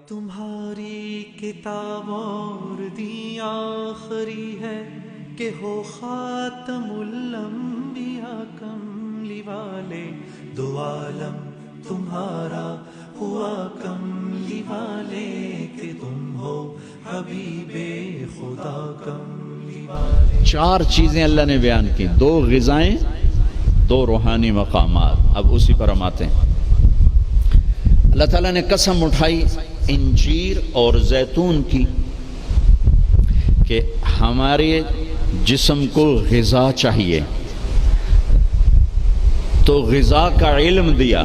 تمہاری کتاب اور دی آخری ہے کہ ہو خاتم الانبیاء کملی والے، دو عالم تمہارا ہوا کملی والے کہ تم ہو حبیب خدا کملی والے۔ چار چیزیں اللہ نے بیان کی، دو غذائیں، دو روحانی مقامات۔ اب اسی پر ہم آتے ہیں۔ اللہ تعالیٰ نے قسم اٹھائی انجیر اور زیتون کی کہ ہمارے جسم کو غذا چاہیے، تو غذا کا علم دیا۔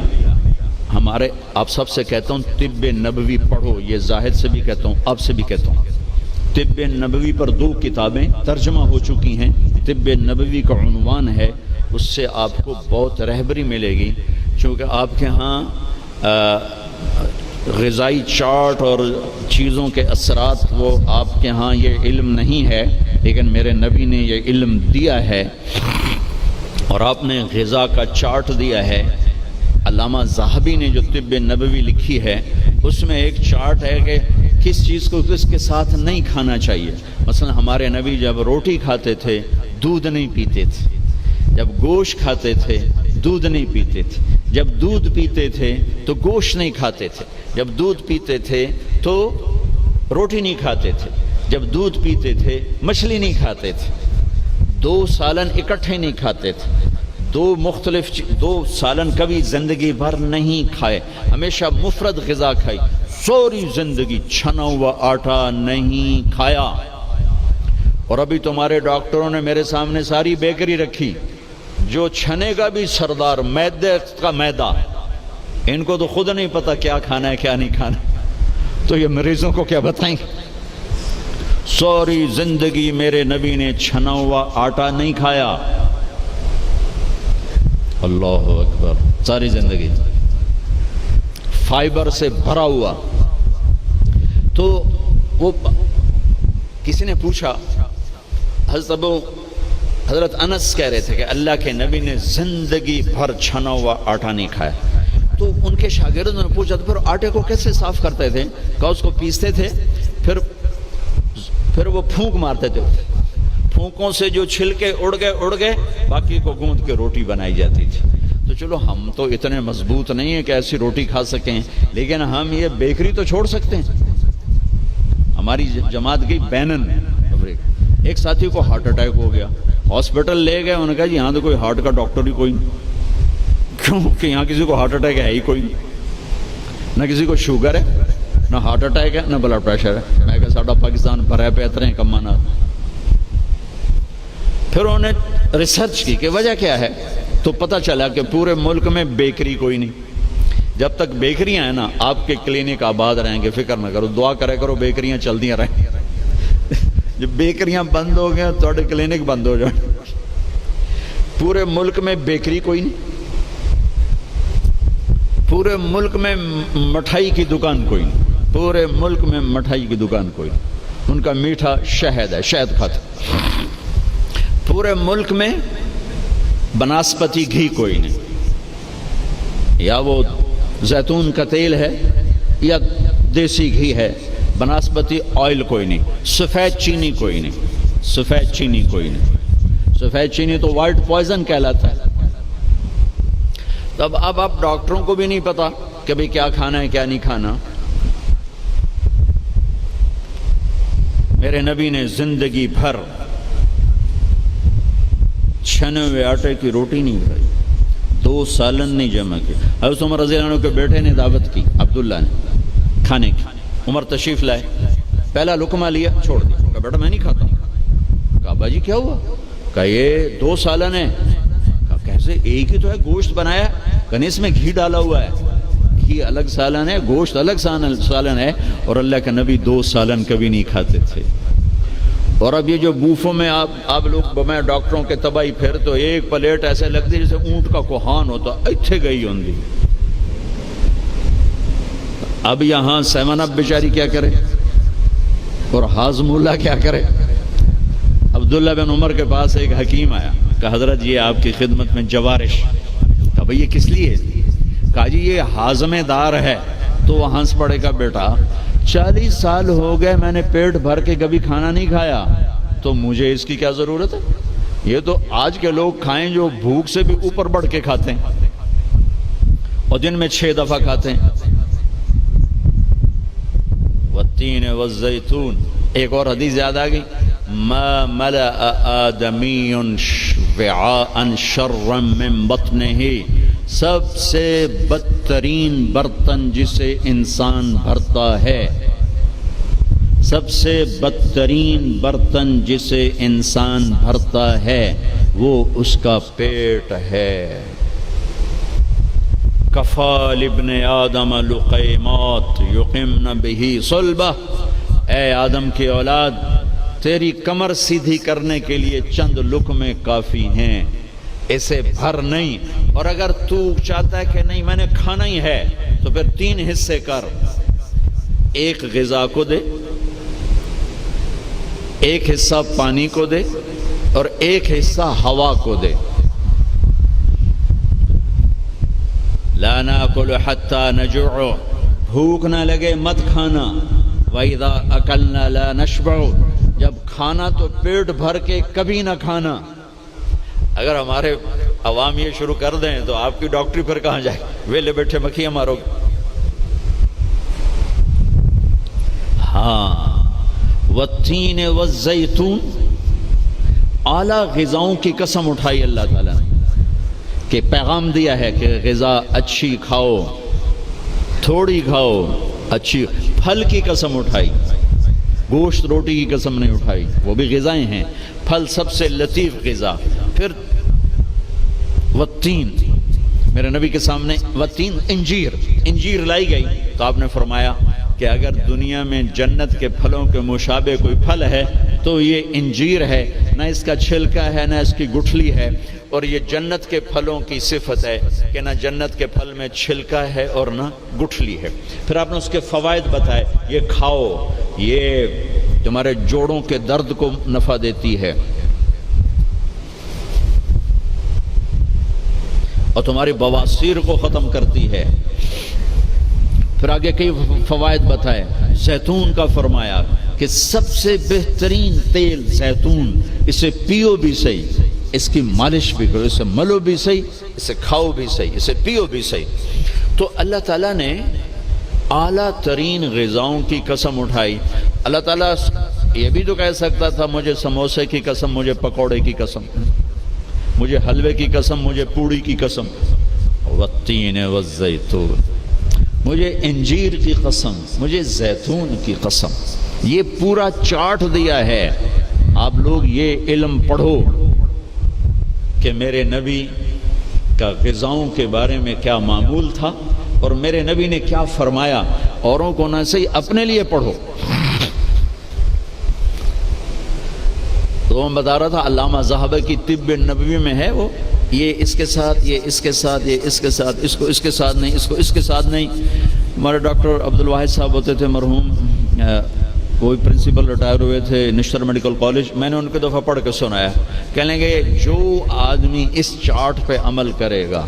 ہمارے آپ سب سے کہتا ہوں طب نبوی پڑھو، یہ زاہد سے بھی کہتا ہوں، آپ سے بھی کہتا ہوں۔ طب نبوی پر 2 کتابیں ترجمہ ہو چکی ہیں۔ طب نبوی کا عنوان ہے، اس سے آپ کو بہت رہبری ملے گی، چونکہ آپ کے ہاں غذائی چارٹ اور چیزوں کے اثرات وہ آپ کے ہاں یہ علم نہیں ہے، لیکن میرے نبی نے یہ علم دیا ہے اور آپ نے غذا کا چارٹ دیا ہے۔ علامہ ذہبی نے جو طب نبوی لکھی ہے اس میں ایک چارٹ ہے کہ کس چیز کو کس کے ساتھ نہیں کھانا چاہیے۔ مثلا ہمارے نبی جب روٹی کھاتے تھے دودھ نہیں پیتے تھے، جب گوشت کھاتے تھے دودھ نہیں پیتے تھے، جب دودھ پیتے تھے تو گوشت نہیں کھاتے تھے، جب دودھ پیتے تھے تو روٹی نہیں کھاتے تھے، جب دودھ پیتے تھے مچھلی نہیں کھاتے تھے، 2 سالن اکٹھے نہیں کھاتے تھے، 2 سالن کبھی زندگی بھر نہیں کھائے، ہمیشہ مفرد غذا کھائی، سوری زندگی چھنا ہوا آٹا نہیں کھایا۔ اور ابھی تمہارے ڈاکٹروں نے میرے سامنے ساری بیکری رکھی، جو چھنے کا بھی سردار، میدے کا میدا، ان کو تو خود نہیں پتا کیا کھانا ہے کیا نہیں کھانا، تو یہ مریضوں کو کیا بتائیں؟ سوری زندگی میرے نبی نے چھنا ہوا آٹا نہیں کھایا۔ اللہ اکبر، ساری زندگی فائبر سے بھرا ہوا۔ تو وہ کسی نے پوچھا، حضرت انس کہہ رہے تھے کہ اللہ کے نبی نے زندگی بھر چھنا ہوا آٹا نہیں کھایا۔ تو ان کے شاگردوں نے پوچھا تو پھر آٹے کو کیسے صاف کرتے تھے؟ کہا اس کو پیستے تھے، پھر وہ پھونک مارتے تھے، پھونکوں سے جو چھلکے اڑ گئے باقی کو گوندھ کے روٹی بنائی جاتی تھی۔ تو چلو ہم تو اتنے مضبوط نہیں ہیں کہ ایسی روٹی کھا سکیں، لیکن ہم یہ بیکری تو چھوڑ سکتے ہیں۔ ہماری جماعت گئی بینن، ایک ساتھی کو ہارٹ اٹیک ہو گیا، ہاسپٹل لے گئے، انہوں نے کہا جی یہاں تو کوئی ہارٹ کا ڈاکٹر ہی کوئی نہیں، کیونکہ یہاں کسی کو ہارٹ اٹیک ہے ہی کوئی نہیں، نہ کسی کو شوگر ہے، نہ ہارٹ اٹیک ہے، نہ بلڈ پریشر ہے۔ میں کہا ساڈا پاکستان بھرا پہ ہیں کمانا۔ پھر انہوں نے ریسرچ کی کہ وجہ کیا ہے، تو پتہ چلا کہ پورے ملک میں بیکری کوئی نہیں۔ جب تک بیکریاں ہیں نا آپ کے کلینک آباد رہیں گے، فکر نہ کرو، دعا کرے کرو بیکریاں چلدیاں رہیں۔ جب بیکریاں بند ہو گئے تو کلینک بند ہو جائیں۔ پورے ملک میں بیکری کوئی نہیں، پورے ملک میں مٹھائی کی دکان کوئی نہیں، پورے ملک میں مٹھائی کی دکان کوئی نہیں، ان کا میٹھا شہد ہے، شہد کھاتے۔ پورے ملک میں بناسپتی گھی کوئی نہیں، یا وہ زیتون کا تیل ہے یا دیسی گھی ہے، بناسپتی آئل کوئی نہیں، سفید چینی کوئی نہیں، سفید چینی کوئی نہیں، سفید چینی تو وائٹ پوائزن کہلاتا ہے۔ تب اب ڈاکٹروں کو بھی نہیں پتا کہ بھئی کیا کھانا ہے کیا نہیں کھانا۔ میرے نبی نے زندگی بھر چھنے ہوئے آٹے کی روٹی نہیں کھائی، 2 سالن نہیں جمع کی۔ حضرت عمر رضی اللہ عنہ کے بیٹے نے دعوت کی، عبداللہ نے، کھانے کی۔ عمر تشریف لائے، پہلا لقمہ لیا، چھوڑ دیا، کہا بیٹا میں نہیں کھاتا ہوں۔ کہا باجی کیا ہوا؟ کہا یہ 2 سالن ہے۔ کہا کیسے؟ ایک ہی تو ہے، گوشت بنایا، کہا اس میں گھی ڈالا ہوا ہے، گھی الگ سالن ہے، گوشت الگ سالن ہے، اور اللہ کے نبی 2 سالن کبھی نہیں کھاتے تھے۔ اور اب یہ جو بوفوں میں آپ لوگ میں ڈاکٹروں کے تباہی پھر تو ایک پلیٹ ایسے لگتی جیسے اونٹ کا کوہان ہوتا، اتھے گئی ہوندی۔ اب یہاں 7 اپ بیچاری کیا کرے اور ہاضم اللہ کیا کرے؟ عبداللہ بن عمر کے پاس ایک حکیم آیا، کہا حضرت یہ آپ کی خدمت میں جوارش۔ کہا بھئی یہ کس لیے؟ کہا جی یہ ہاضمے دار ہے۔ تو وہ ہنس پڑے گا بیٹا 40 سال ہو گئے میں نے پیٹ بھر کے کبھی کھانا نہیں کھایا، تو مجھے اس کی کیا ضرورت ہے؟ یہ تو آج کے لوگ کھائیں جو بھوک سے بھی اوپر بڑھ کے کھاتے ہیں اور دن میں 6 دفعہ کھاتے ہیں۔ والتین والزیتون، ایک اور حدیث یاد آ گئی، ما ملأ آدمی وعاء شرا من بطنہ، سب سے بدترین برتن جسے انسان بھرتا ہے، سب سے بدترین برتن جسے انسان بھرتا ہے وہ اس کا پیٹ ہے۔ کفا لابن آدم لقیمات یقمن بہ صلبہ، اے آدم کی اولاد، تیری کمر سیدھی کرنے کے لیے چند لقمے کافی ہیں، اسے بھر نہیں۔ اور اگر تو چاہتا ہے کہ نہیں میں نے کھانا ہی ہے تو پھر 3 حصے کر، ایک غذا کو دے، ایک حصہ پانی کو دے، اور ایک حصہ ہوا کو دے۔ لا ناکل حتی نجوع، بھوک نہ لگے مت کھانا۔ وَإِذَا أَكَلْنَا لَا نَشْبَعُ، جب کھانا تو پیٹ بھر کے کبھی نہ کھانا۔ اگر ہمارے عوام یہ شروع کر دیں تو آپ کی ڈاکٹری پھر کہاں جائے، ویلے بیٹھے مکھیاں مارو گے۔ ہاں، والتین والزیتون، اعلیٰ غذاؤں کی قسم اٹھائی اللہ تعالیٰ نے، کہ پیغام دیا ہے کہ غذا اچھی کھاؤ، تھوڑی کھاؤ، اچھی۔ پھل کی قسم اٹھائی، گوشت روٹی کی قسم نہیں اٹھائی، وہ بھی غذائیں ہیں، پھل سب سے لطیف غذا۔ پھر والتین، میرے نبی کے سامنے والتین، انجیر لائی گئی تو آپ نے فرمایا کہ اگر دنیا میں جنت کے پھلوں کے مشابہ کوئی پھل ہے تو یہ انجیر ہے، نہ اس کا چھلکا ہے نہ اس کی گٹھلی ہے، اور یہ جنت کے پھلوں کی صفت ہے کہ نہ جنت کے پھل میں چھلکا ہے اور نہ گٹھلی ہے۔ پھر آپ نے اس کے فوائد بتائے، یہ کھاؤ، یہ تمہارے جوڑوں کے درد کو نفع دیتی ہے اور تمہاری بواسیر کو ختم کرتی ہے۔ پھر آگے کئی فوائد بتائے۔ زیتون کا فرمایا کہ سب سے بہترین تیل زیتون، اسے پیو بھی صحیح، اس کی مالش بھی کرو، اسے ملو بھی صحیح، اسے کھاؤ بھی صحیح، اسے پیو بھی صحیح۔ تو اللہ تعالیٰ نے اعلیٰ ترین غذاؤں کی قسم اٹھائی۔ اللہ تعالیٰ یہ بھی تو کہہ سکتا تھا مجھے سموسے کی قسم، مجھے پکوڑے کی قسم، مجھے حلوے کی قسم، مجھے پوڑی کی قسم، والتین والزیتون، مجھے انجیر کی قسم، مجھے زیتون کی قسم۔ یہ پورا چارٹ دیا ہے۔ آپ لوگ یہ علم پڑھو کہ میرے نبی کا غذاؤں کے بارے میں کیا معمول تھا اور میرے نبی نے کیا فرمایا۔ اوروں کو نہ صحیح، اپنے لیے پڑھو۔ تو میں بتا رہا تھا علامہ ذہبی کی طب نبوی میں ہے وہ، یہ اس کے ساتھ، یہ اس کے ساتھ، یہ اس کے ساتھ، اس کو اس کے ساتھ نہیں، اس کو اس کے ساتھ نہیں۔ ہمارے ڈاکٹر عبدالواحد صاحب ہوتے تھے مرحوم، وہی پرنسپل ریٹائر ہوئے تھے نشتر میڈیکل کالج، میں نے ان کو دفعہ پڑھ کے سنایا، کہنے گے جو آدمی اس چارٹ پہ عمل کرے گا،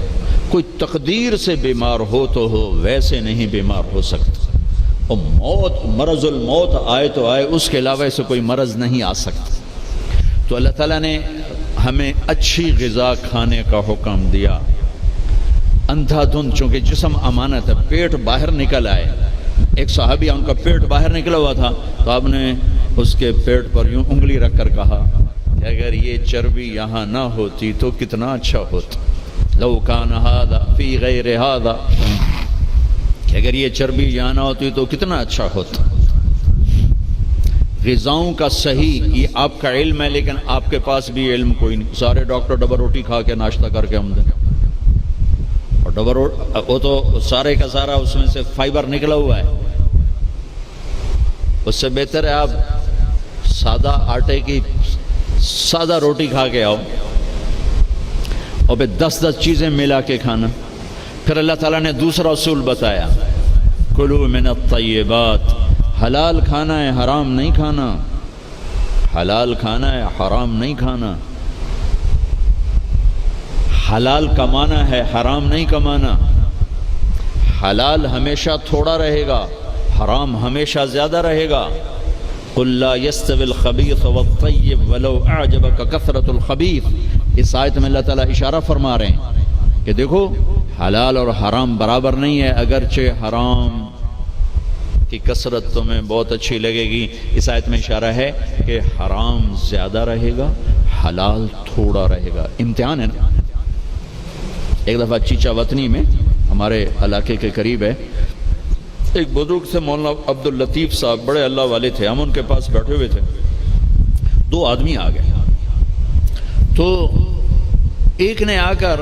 کوئی تقدیر سے بیمار ہو تو ہو، ویسے نہیں بیمار ہو سکتا، اور موت، مرض الموت آئے تو آئے، اس کے علاوہ سے کوئی مرض نہیں آ سکتا۔ تو اللہ تعالیٰ نے ہمیں اچھی غذا کھانے کا حکم دیا۔ اندھا دھند، چونکہ جسم امانت ہے، پیٹ باہر نکل آئے۔ ایک صحابی، ان کا پیٹ باہر نکلا ہوا تھا، تو آپ نے اس کے پیٹ پر یوں انگلی رکھ کر کہا کہ اگر یہ چربی یہاں نہ ہوتی تو کتنا اچھا ہوتا، لو کان ھذا فی غیر ھذا، کہ اگر یہ چربی یہاں نہ ہوتی تو کتنا اچھا ہوتا۔ غذاؤں کا صحیح یہ آپ کا علم ہے، لیکن آپ کے پاس بھی علم کوئی نہیں۔ سارے ڈاکٹر ڈبل روٹی کھا کے ناشتہ کر کے ہم دیں، اور ڈبل وہ تو سارے کا سارا اس میں سے فائبر نکلا ہوا ہے۔ اس سے بہتر ہے آپ سادہ آٹے کی سادہ روٹی کھا کے آؤ، اور پھر 10 چیزیں ملا کے کھانا۔ پھر اللہ تعالیٰ نے دوسرا اصول بتایا، کلوا من الطیبات، حلال کھانا ہے، حرام نہیں کھانا، حلال کھانا ہے، حرام نہیں کھانا، حلال کمانا ہے، حرام نہیں کمانا، حلال ہمیشہ تھوڑا رہے گا، حرام ہمیشہ زیادہ رہے گا. قل لا يستوي الخبيث والطيب ولو اعجبك كثرة الخبيث. اس آیت میں اللہ تعالیٰ اشارہ فرما رہے ہیں کہ دیکھو حلال اور حرام برابر نہیں ہے. اگرچہ حرام کی کثرت تمہیں بہت اچھی لگے گی، اس آیت میں اشارہ ہے کہ حرام زیادہ رہے گا، حلال تھوڑا رہے گا. امتحان ہے نا. ایک دفعہ چیچا وطنی میں ہمارے علاقے کے قریب ہے، ایک بزرگ سے مولانا عبداللطیف صاحب، بڑے اللہ والے تھے. ہم ان کے پاس بیٹھے ہوئے تھے، دو آدمی آ گئے. تو ایک نے آ کر،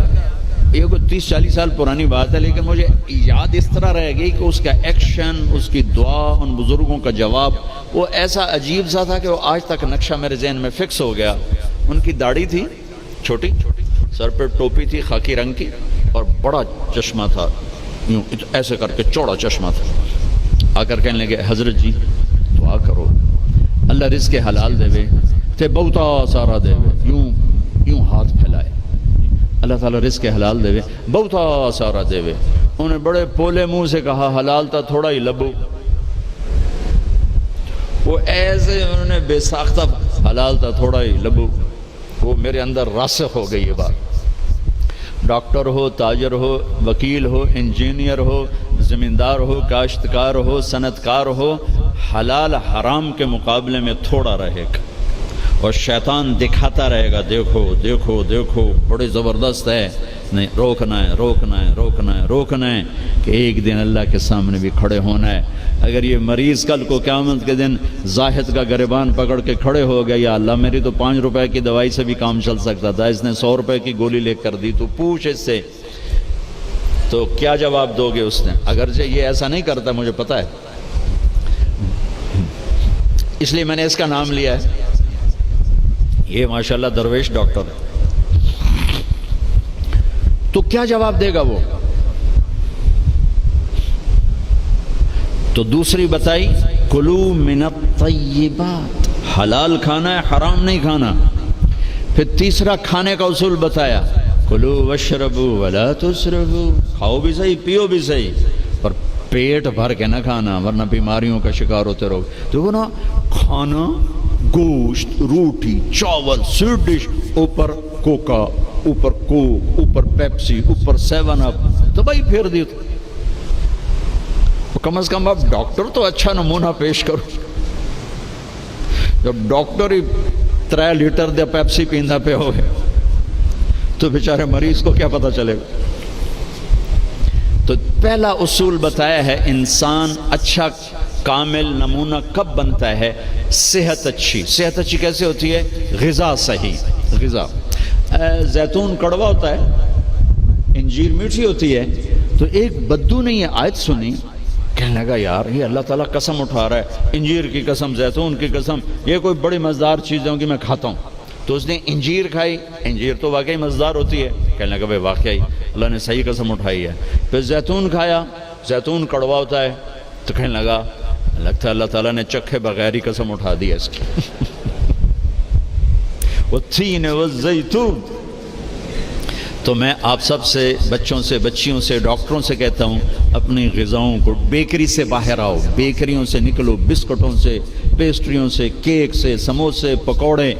یہ کوئی 30-40 سال پرانی بات ہے لیکن مجھے یاد اس طرح رہ گئی کہ اس کا ایکشن، اس کی دعا، ان بزرگوں کا جواب وہ ایسا عجیب سا تھا کہ وہ آج تک نقشہ میرے ذہن میں فکس ہو گیا. ان کی داڑھی تھی چھوٹی، سر پہ ٹوپی تھی خاکی رنگ کی، اور بڑا چشمہ تھا، یوں ایسے کر کے چوڑا چشمہ تھا. آ کر کہنے لگے حضرت جی دعا کرو اللہ رزق حلال دے وے تے بہتا سارا دے وے. یوں ہاتھ پھیلائے، اللہ تعالیٰ رزق حلال دے وے بہتا سارا دے وے. انہوں نے بڑے پولے منہ سے کہا حلال تا تھوڑا ہی لبو. وہ ایسے انہوں نے بے ساختہ حلال تا تھوڑا ہی لبو. وہ میرے اندر راسخ ہو گئی یہ بات. ڈاکٹر ہو، تاجر ہو، وکیل ہو، انجینئر ہو، زمیندار ہو، کاشتکار ہو، صنعت کار ہو، حلال حرام کے مقابلے میں تھوڑا رہے گا. اور شیطان دکھاتا رہے گا دیکھو دیکھو دیکھو بڑے زبردست ہے. نہیں، روکنا ہے روکنا ہے روکنا ہے روکنا ہے کہ ایک دن اللہ کے سامنے بھی کھڑے ہونا ہے. اگر یہ مریض کل کو قیامت کے دن زاہد کا گریبان پکڑ کے کھڑے ہو گیا، یا اللہ میری تو 5 روپے کی دوائی سے بھی کام چل سکتا تھا، اس نے 100 روپے کی گولی لے کر دی، تو پوچھ اس سے، تو کیا جواب دو گے اس نے؟ اگرچہ یہ ایسا نہیں کرتا مجھے پتہ ہے، اس لیے میں نے اس کا نام لیا ہے. یہ ماشاءاللہ درویش ڈاکٹر ہے. تو کیا جواب دے گا وہ؟ تو دوسری بتائی کلو من الطیبات، حلال کھانا ہے حرام نہیں کھانا. پھر تیسرا کھانے کا اصول بتایا، کلو واشربوا ولا تسرفوا، کھاؤ بھی صحیح پیو بھی صحیح پر پیٹ بھر کے نہ کھانا ورنہ بیماریوں کا شکار ہوتے رہو. دیکھو نا، کھانا گوشت، روٹی، چاول، سویٹ ڈش، اوپر کوکا، اوپر کوک، اوپر پیپسی، اوپر 7 اپ، تو بھائی پھیر دی. کم از کم اب ڈاکٹر تو اچھا نمونہ پیش کرو. جب ڈاکٹر ہی 3 لیٹر دے پیپسی پیندا پہ ہوئے تو بیچارے مریض کو کیا پتہ چلے گا. تو پہلا اصول بتایا ہے انسان اچھا کامل نمونہ کب بنتا ہے؟ صحت اچھی. صحت اچھی کیسے ہوتی ہے؟ غذا صحیح. غذا، زیتون کڑوا ہوتا ہے، انجیر میٹھی ہوتی ہے. تو ایک بدو نے یہ آیت سنی، کہنے لگا یار یہ اللہ تعالیٰ قسم اٹھا رہا ہے، انجیر کی قسم، زیتون کی قسم، یہ کوئی بڑی مزدار چیزیں ہوں گی میں کھاتا ہوں. تو اس نے انجیر کھائی، انجیر تو واقعی مزدار ہوتی ہے. کہنے لگا بھائی واقعی اللہ نے صحیح قسم اٹھائی ہے. پھر زیتون کھایا، زیتون کڑوا ہوتا ہے. تو کہنے لگا لگتا ہے اللہ تعالیٰ نے چکھے بغیر ہی قسم اٹھا دی ہے اس کی. والتین والزیتون. تو میں آپ سب سے، بچوں سے، بچیوں سے، ڈاکٹروں سے کہتا ہوں اپنی غذاؤں کو، بیکری سے باہر آؤ، بیکریوں سے نکلو، بسکٹوں سے، پیسٹریوں سے، کیک سے، سموسے، پکوڑے.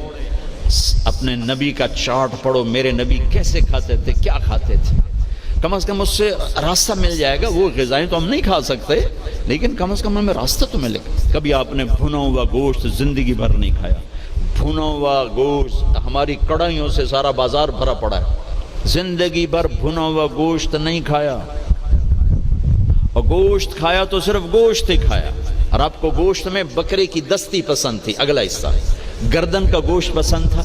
اپنے نبی کا چارٹ پڑھو، میرے نبی کیسے کھاتے تھے، کیا کھاتے تھے. کم از کم اس سے راستہ مل جائے گا. وہ غذائیں تو ہم نہیں کھا سکتے لیکن کم از کم ہمیں راستہ تو ملے گا. کبھی آپ نے بھنا ہوا گوشت زندگی بھر نہیں کھایا. بھنا ہوا گوشت، ہماری کڑھائیوں سے سارا بازار بھرا پڑا ہے. زندگی بھر بھنا ہوا گوشت نہیں کھایا، اور گوشت کھایا تو صرف گوشت ہی کھایا. اور آپ کو گوشت میں بکرے کی دستی پسند تھی، اگلا حصہ گردن کا گوشت پسند تھا،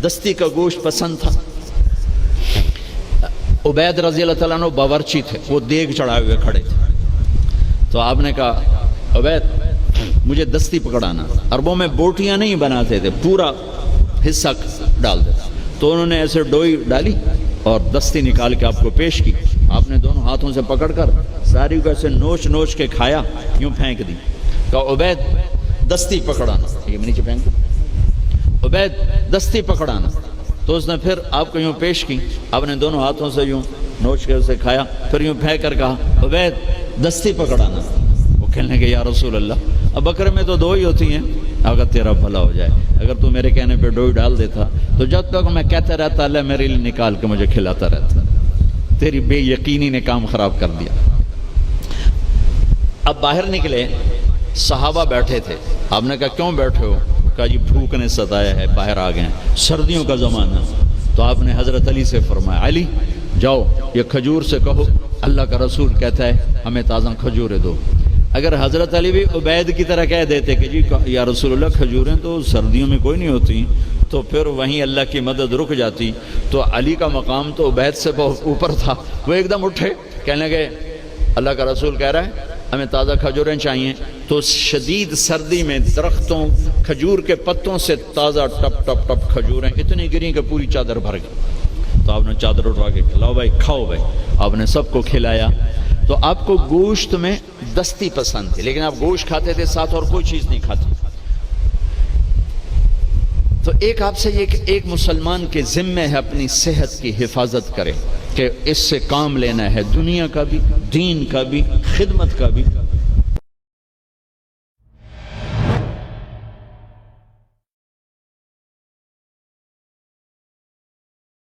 دستی کا گوشت پسند تھا. عبید رضی اللہ تعالیٰ عنہ باورچی تھے، وہ دیگ چڑھائے ہوئے کھڑے تھے. تو آپ نے کہا عبید مجھے دستی پکڑانا. عربوں میں بوٹیاں نہیں بناتے تھے، پورا حصہ ڈال دیتا. تو انہوں نے ایسے ڈوئی ڈالی اور دستی نکال کے آپ کو پیش کی. آپ نے دونوں ہاتھوں سے پکڑ کر ساری کو ایسے نوچ نوچ کے کھایا، یوں پھینک دی. کہا عبید دستی پکڑانا. یہ نیچے پھینک دی. عبید دستی پکڑانا. تو اس نے پھر آپ کو یوں پیش کی، آپ نے دونوں ہاتھوں سے یوں نوچ کے اسے کھایا، پھر یوں پھینک کر کہا عبید دستی پکڑانا. وہ کہنے لگے یا رسول اللہ اب بکرے میں تو 2 ہی ہوتی ہیں، اگر تیرا بھلا ہو جائے اگر تو میرے کہنے پہ 2 ہی ڈال دیتا تو جب تک میں کہتا رہتا اللہ میرے لیے نکال کے مجھے کھلاتا رہتا، تیری بے یقینی نے کام خراب کر دیا۔ اب باہر نکلے، صحابہ بیٹھے تھے، آپ نے کہا کیوں بیٹھے ہو؟ کہا جی بھوک نے ستایا ہے، باہر آ گئے، سردیوں کا زمانہ۔ تو آپ نے حضرت علی سے فرمایا علی جاؤ یہ کھجور سے کہو اللہ کا رسول کہتا ہے ہمیں تازہ کھجوریں دو۔ اگر حضرت علی بھی عبید کی طرح کہہ دیتے کہ جی یا رسول اللہ کھجوریں تو سردیوں میں کوئی نہیں ہوتی، تو پھر وہیں اللہ کی مدد رک جاتی۔ تو علی کا مقام تو عبید سے بہت اوپر تھا، وہ ایک دم اٹھے، کہنے لگے اللہ کا رسول کہہ رہا ہے ہمیں تازہ کھجوریں چاہیے۔ تو شدید سردی میں درختوں کھجور کے پتوں سے تازہ ٹپ ٹپ ٹپ کھجوریں اتنی گریں کہ پوری چادر بھر گئی۔ تو آپ نے چادر اٹھا کے لاؤ بھائی کھاؤ بھائی، آپ نے سب کو کھلایا۔ تو آپ کو گوشت میں دستی پسند تھی، لیکن آپ گوشت کھاتے تھے ساتھ اور کوئی چیز نہیں کھاتے۔ تو ایک آپ سے یہ کہ ایک مسلمان کے ذمہ ہے اپنی صحت کی حفاظت کرے کہ اس سے کام لینا ہے، دنیا کا بھی، دین کا بھی، خدمت کا بھی۔